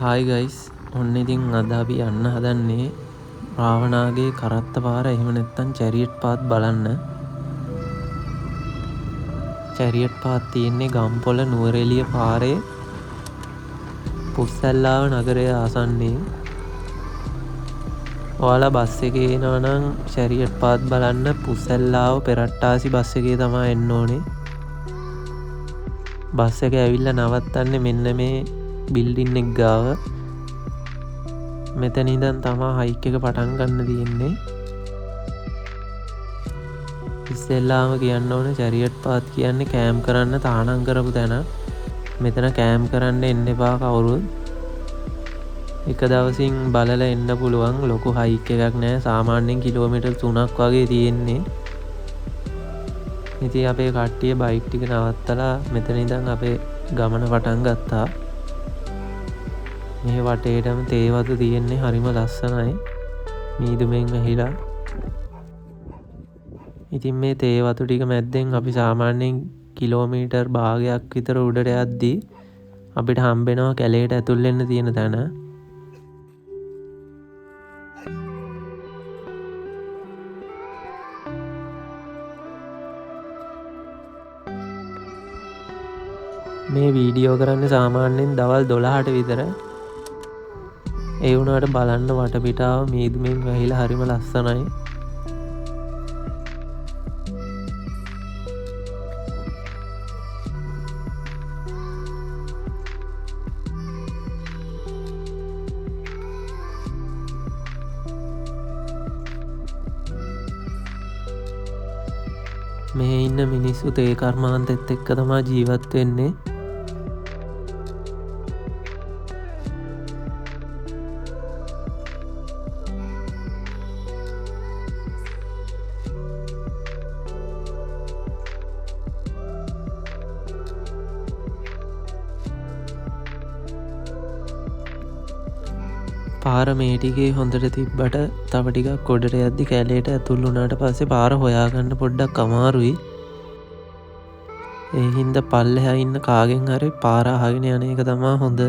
Hi guys, ඔන්න ඉතින් අද අපි යන්න හදන්නේ රාවණාගේ කරත්ත පාර එහෙම නැත්නම් චැරියට් පාත් බලන්න. චැරියට් පාත් තියෙන්නේ ගම්පොළ නුවරඑළිය පාරේ පුස්සැල්ලාව නගරය ආසන්නයේ. ඔයාලා බස් එකේ එනවා නම් චැරියට් පාත් බලන්න පුස්සැල්ලාව පෙරට්ටාසි බස් එකේ තමයි එන්න ඕනේ. බස් එක ඇවිල්ලා නවත්තන්නේ මෙන්න මේ බිල්ඩින් එක ගාව. මෙතන ඉඳන් තමා හයික් එක පටන් ගන්න තියෙන්නේ. ඉස්සෙල්ලාම කියන්න ඕන චැරියට් පාත් කියන්නේ කෑම් කරන්න තානම් කරපු තැන. මෙතන කෑම් කරන්න එන්න එපා කවුරුත්. එක දවසින් බලලා එන්න පුළුවන්. ලොකු හයික් එකක් නෑ. සාමාන්‍යයෙන් කිලෝමීටර් 3ක් වගේ තියෙන්නේ. ඉතින් අපේ කට්ටිය බයික් ටික නවත්තලා මෙතන ඉඳන් අපේ ගමන පටන් ගත්තා. මේ වටේටම තේ වතු තියෙන්නේ හරිම ලස්සනයි. මීදුමෙන් වැහිලා. ඉතින් මේ තේ වතු ටික මැද්දෙන් අපි සාමාන්‍යයෙන් කිලෝමීටර් භාගයක් විතර උඩට යද්දී අපිට හම්බෙනවා කැලේට ඇතුල් වෙන්න තියෙන තැන. මේ වීඩියෝ කරන්නේ සාමාන්‍යයෙන් දවල් 12ට විතර. ඒ වුණාට බලන්න වටපිටාව මීදුමෙන් වැහිලා හරිම ලස්සනයි. මේ ඉන්න මිනිස්සු තේ කර්මාන්තෙත් එක්ක තමයි ජීවත් වෙන්නේ. පාර මේ ටිකේ හොඳට තිබ්බට තව ටිකක් ගොඩට යද්දි කැලේට ඇතුල් වුණාට පස්සේ පාර හොයාගන්න පොඩ්ඩක් අමාරුයි. ඒ හින්දා පල්ලෙහා ඉන්න කාගෙන් හරි පාර අහගෙන යන එක තමයි හොඳ.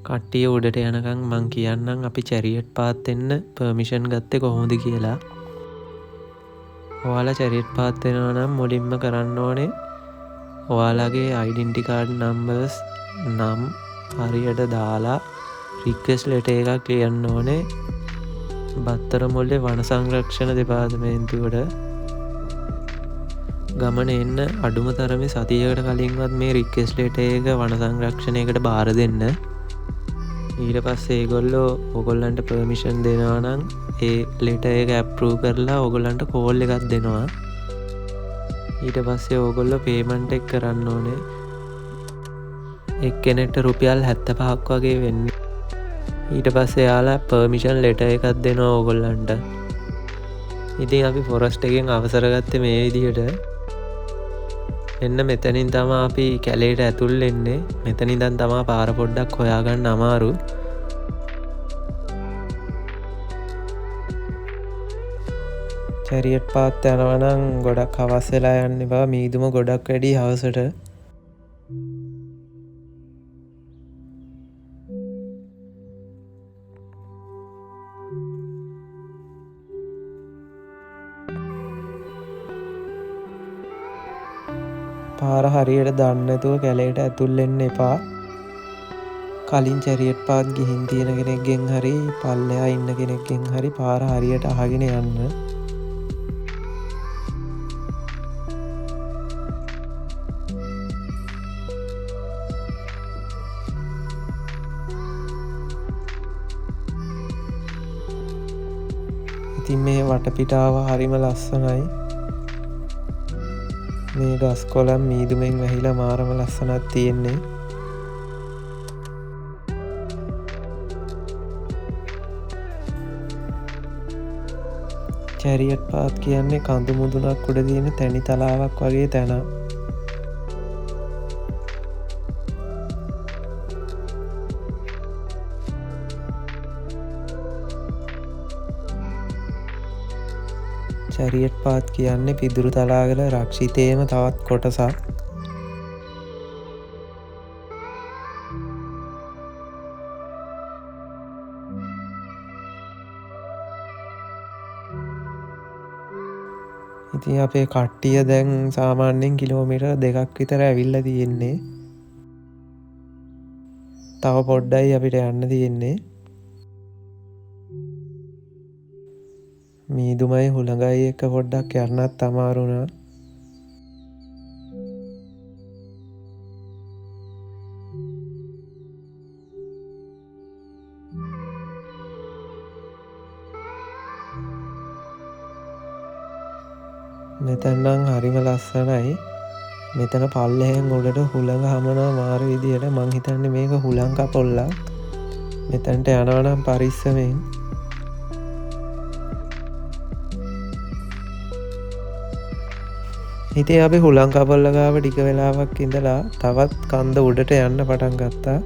කට්ටිය උඩට යනකම් මං කියන්නම් අපි චැරියට් පාත් එන්න පර්මිෂන් ගත්තේ කොහොමද කියලා. ඔයාලා චැරියට් පාත් වෙනවා නම් මුලින්ම කරන්න ඕනේ ඔයාලගේ ඩෙන්ටිටි කාඩ් නම්බර්ස් නම් හරියට දාලා රික්වෙස්ට් ලෙටර් එකක් ලියන්න ඕනේ බත්තරමුල්ලේ වන සංරක්ෂණ දෙපාර්තමේන්තුවට. ගමන එන්න අඩුම තරමේ සතියකට කලින්වත් මේ රික්වෙස්ට් ලෙටර් එක වන සංරක්ෂණයකට බාර දෙන්න. ඊට පස්සේ ඒගොල්ලෝ ඔයගොල්ලන්ට පර්මිෂන් දෙනවා නම් ඒ ලෙටර් එක ඇප්‍රූව් කරලා ඔයගොල්ලන්ට කෝල් එකක් දෙනවා. ඊට පස්සේ ඔයගොල්ලෝ පේමන්ට් එක කරන්න ඕනේ. එක්කෙනෙක්ට රුපියල් 75ක් වගේ වෙන්නේ. ඊට පස්සේ යාලා පර්මිෂන් ලෙටර් එකක් දෙනවා ඔයගොල්ලන්ට. ඉතින් අපි ෆොරස්ට් එකෙන් අවසර ගත්තේ මේ විදිහට. එන්න මෙතනින් තමා අපි කැලේට ඇතුල් වෙන්නේ. මෙතන ඉඳන් තමා පාර පොඩ්ඩක් හොයාගන්න අමාරු. චැරියට් පාත් යනවා නම් ගොඩක් හවස් වෙලා යන්න එපා. මීදුම ගොඩක් වැඩි හවසට. පාර හරියට දන්නේ නැතුව කැලේට ඇතුල් වෙන්න එපා. කලින් චැරියට් පාත් ගිහින් තියෙන කෙනෙක්ගෙන් හරි පල්ලෙහා ඉන්න කෙනෙක්ගෙන් හරි පාර හරියට අහගෙන යන්න. ඉතින් මේ වටපිටාව හරිම ලස්සනයි. මේ ගස් කොළන් මීදුමෙන් වැහිලා මාරම ලස්සනක් තියෙන්නේ. චැරියට් පාත් කියන්නේ කඳු මුදුනක් උඩ තියෙන තැනි තලාවක් වගේ තැන. චැරියට් පාත් කියන්නේ පිදුරු තලාවල රක්ෂිතයේම තවත් කොටසක්. ඉතින් අපේ කට්ටිය දැන් සාමාන්‍යයෙන් කිලෝමීටර් 2ක් විතර ඇවිල්ලා තියෙන්නේ. තව පොඩ්ඩයි අපිට යන්න තියෙන්නේ. මීදුමයි හුළඟයි එක පොඩ්ඩක් යන්නත් අමාරු වුණා. මෙතන නම් හරිම ලස්සනයි. මෙතන පල්ලෙහෙන් උඩට හුළඟ හමනවා මාරු විදියට. මං හිතන්නේ මේක හුළං කපොල්ලක්. මෙතනට යනවා නම් පරිස්සමෙන්. ඉතින් අපි හුළං කපොල්ල ගාව ටික වෙලාවක් ඉඳලා තවත් කන්ද උඩට යන්න පටන් ගත්තා.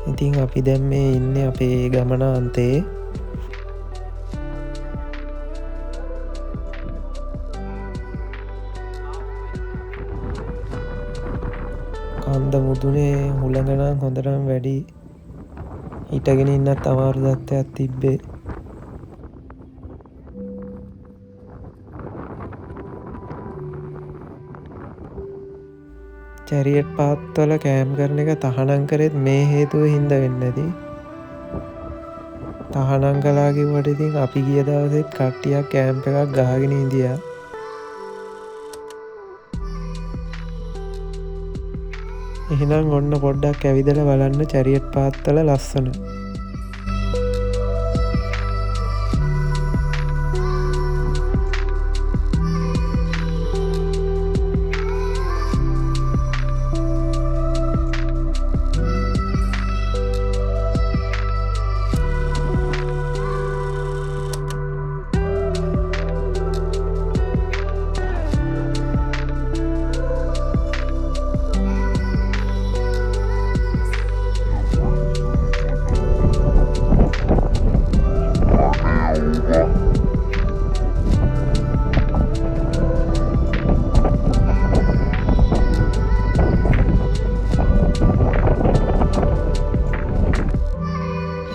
ඉතින් අපි දැන් මේ ඉන්නේ අපේ ගමන අන්තයේ. කන්ද මුදුනේ හුළඟ නම් හොඳටම වැඩි. හිටගෙන ඉන්නත් අමාරු තත්ත්වයක් තිබ්බේ. චැරියට් පාත්වල කෑම් කරන එක තහනම් කරෙත් මේ හේතුව හින්දා වෙන්නේ නැති. තහනම් කළා කිව්වට ඉතින් අපි ගිය දවසෙත් කට්ටියක් කෑම්ප් එකක් ගහගෙන ඉඳියා. එහෙනම් ඔන්න පොඩ්ඩක් ඇවිදලා බලන්න චැරියට් පාත්වල ලස්සන.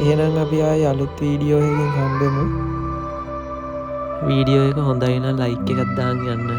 එහෙනම් අපි ආයේ අලුත් වීඩියෝ එකකින් හම්බෙමු. වීඩියෝ එක හොඳයි නම් ලයික් එකක් දාන්න යන්න.